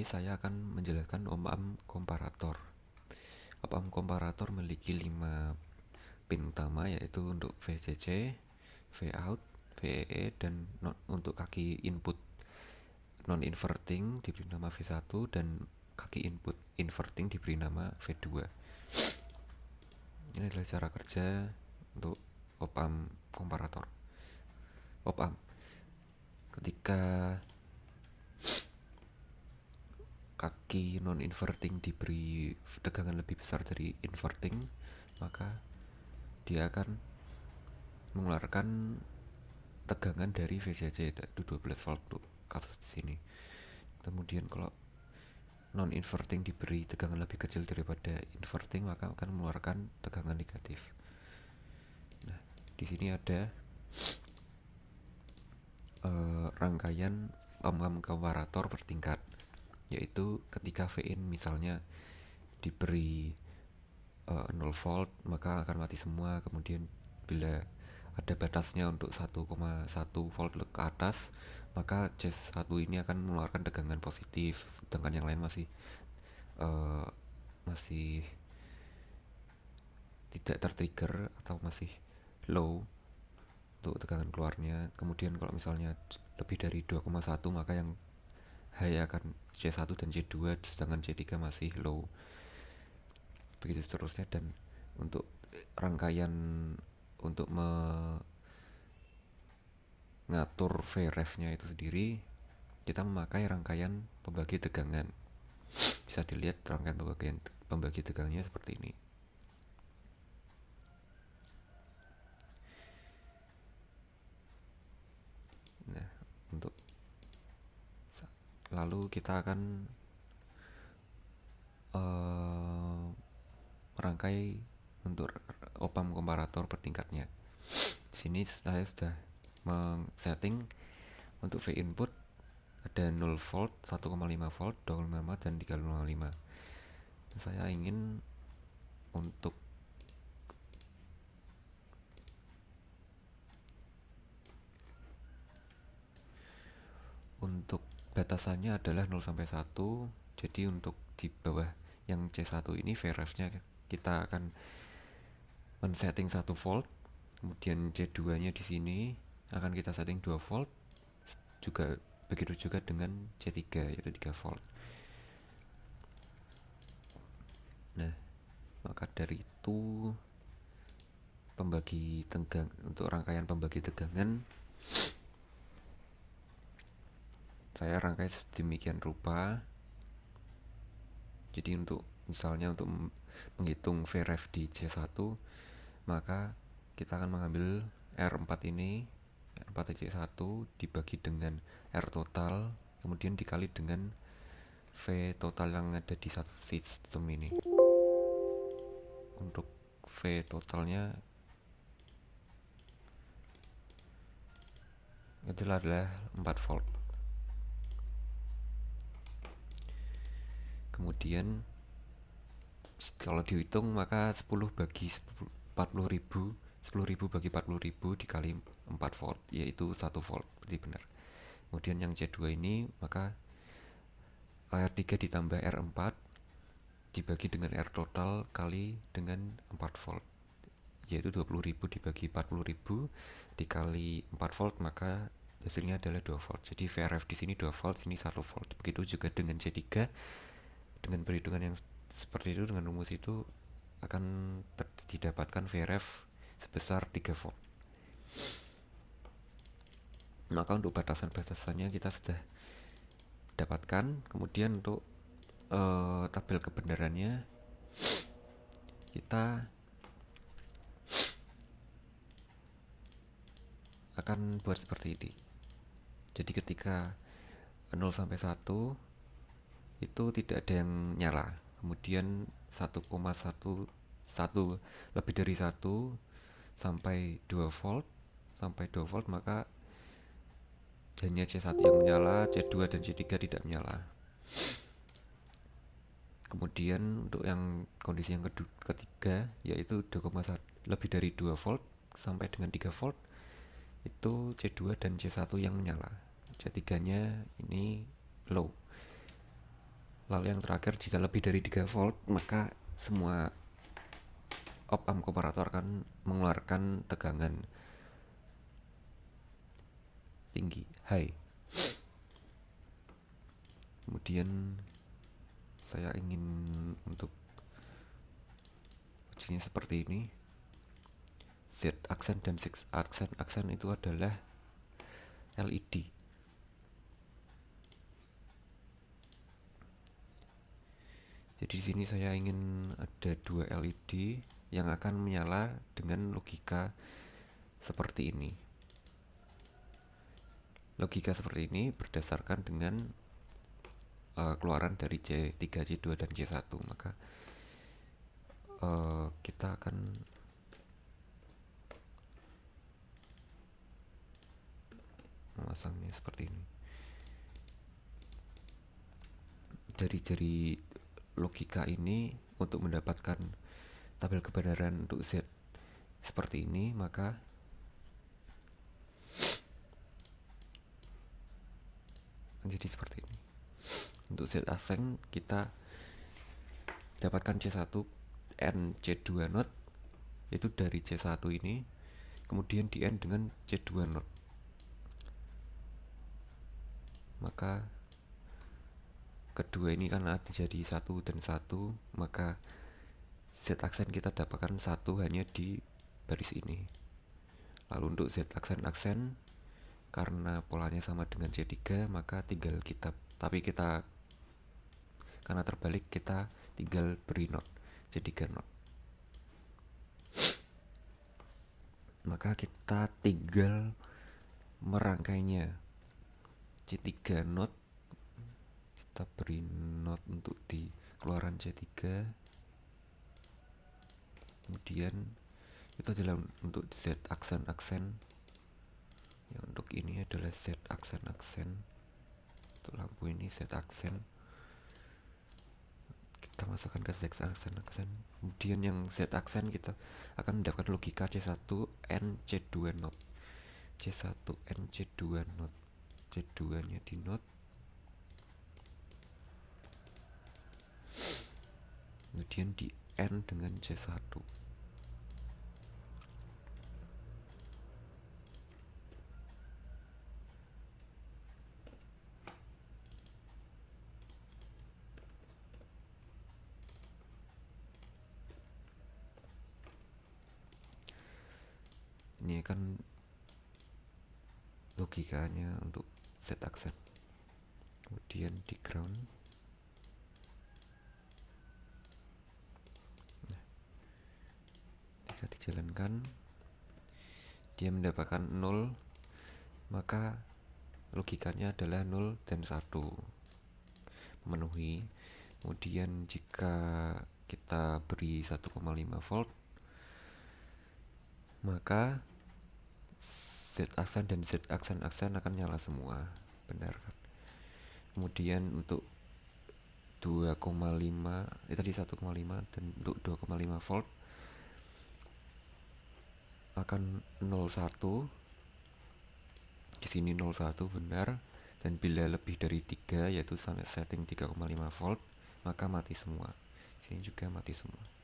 Saya akan menjelaskan op-amp komparator. Op-amp komparator memiliki 5 pin utama, yaitu untuk VCC, Vout, VEE, dan untuk kaki input non-inverting diberi nama V1 dan kaki input inverting diberi nama V2. Ini adalah cara kerja untuk op-amp komparator. Op-amp ketika kaki non-inverting diberi tegangan lebih besar dari inverting, maka dia akan mengeluarkan tegangan dari VCC, itu 12 volt untuk kasus di sini. Kemudian kalau non-inverting diberi tegangan lebih kecil daripada inverting, maka akan mengeluarkan tegangan negatif. Nah, di sini ada rangkaian op-amp komparator bertingkat, yaitu ketika Vin misalnya diberi 0 volt, maka akan mati semua. Kemudian bila ada batasnya untuk 1,1 volt ke atas, maka C1 ini akan mengeluarkan tegangan positif, sedangkan yang lain masih tidak tertrigger atau masih low untuk tegangan keluarnya. Kemudian kalau misalnya lebih dari 2,1, maka yang high akan C1 dan C2, sedangkan C3 masih low, begitu seterusnya. Dan untuk rangkaian untuk mengatur Vref nya itu sendiri, kita memakai rangkaian pembagi tegangan. Bisa dilihat rangkaian pembagi tegangannya seperti ini. Nah, untuk lalu kita akan merangkai untuk op-amp komparator bertingkatnya. Di sini saya sudah setting untuk V input ada 0 volt, 1,5 volt, 2,5 dan 3,5. Saya ingin untuk batasannya adalah 0 sampai 1. Jadi untuk di bawah yang C1 ini Vref-nya kita akan men-setting 1 volt. Kemudian C2-nya di sini akan kita setting 2 volt. Juga begitu juga dengan C3, yaitu 3 volt. Nah, maka dari itu untuk rangkaian pembagi tegangan saya rangkai sedemikian rupa. Jadi untuk misalnya untuk menghitung Vref di C1, maka kita akan mengambil R4 ini, R4.1 dibagi dengan R total, kemudian dikali dengan V total yang ada di satu sistem ini. Untuk V totalnya itulah adalah 4 volt. Kemudian kalau dihitung maka 10 bagi 40.000, 10.000 bagi 40.000 dikali 4 volt, yaitu 1 volt, berarti benar. Kemudian yang C2 ini, maka R3 ditambah R4 dibagi dengan R total kali dengan 4 volt, yaitu 20.000 dibagi 40.000 dikali 4 volt, maka hasilnya adalah 2 volt. Jadi Vref di sini 2 volt, sini 1 volt. Begitu juga dengan C3. Dengan perhitungan yang seperti itu, dengan rumus itu akan didapatkan Vref sebesar 3 volt. Maka untuk batasan-batasannya kita sudah dapatkan. Kemudian untuk tabel kebenarannya kita akan buat seperti ini. Jadi ketika 0 sampai 1 itu tidak ada yang nyala. Kemudian 1,1 lebih dari 1 sampai 2 volt, maka hanya C1 yang menyala, C2 dan C3 tidak menyala. Kemudian untuk yang kondisi yang ketiga, yaitu 2,1 lebih dari 2 volt sampai dengan 3 volt, itu C2 dan C1 yang menyala. C3-nya ini low. Lalu yang terakhir, jika lebih dari 3 volt, maka semua op-amp komparator akan mengeluarkan tegangan tinggi, high. Kemudian saya ingin untuk ujinya seperti ini. Z aksen dan 6 aksen. Aksen itu adalah LED. Jadi di sini saya ingin ada 2 LED yang akan menyala dengan logika seperti ini. Logika seperti ini berdasarkan dengan keluaran dari C3, C2, dan C1. Maka kita akan memasangnya seperti ini. Jari-jari logika ini untuk mendapatkan tabel kebenaran untuk Z seperti ini, maka menjadi seperti ini. Untuk Z aksen kita dapatkan C1 N C2 not, itu dari C1 ini, kemudian di N dengan C2 not. Maka kedua ini kan ada jadi 1 dan 1, maka Z aksen kita dapatkan 1 hanya di baris ini. Lalu untuk Z aksen karena polanya sama dengan C3, maka tinggal kita, tapi kita karena terbalik, kita tinggal beri not C3 not. Maka kita tinggal merangkainya. C3 not, kita beri not untuk di keluaran C3. Kemudian itu adalah untuk Z aksen-aksen. Ya, untuk ini adalah Z aksen-aksen. Untuk lampu ini Z aksen. Kita masukkan ke Z aksen-aksen. Kemudian yang Z aksen kita akan mendapatkan logika C1 N C2 not. C1 N C2 not. C2 nya di not. Kemudian di N dengan C1. Ini kan logikanya untuk Z aksen. Kemudian di ground. Nah, jika dijalankan, dia mendapatkan 0, maka logikanya adalah 0 dan 1 memenuhi. Kemudian jika kita beri 1,5 volt, maka Z aksen dan Z aksen akan nyala semua, benar kan? Kemudian untuk 2,5, tadi 1,5, dan untuk 2,5 volt akan 01. Di sini 01 benar, dan bila lebih dari 3, yaitu sampai setting 3,5 volt, maka mati semua. Sini juga mati semua.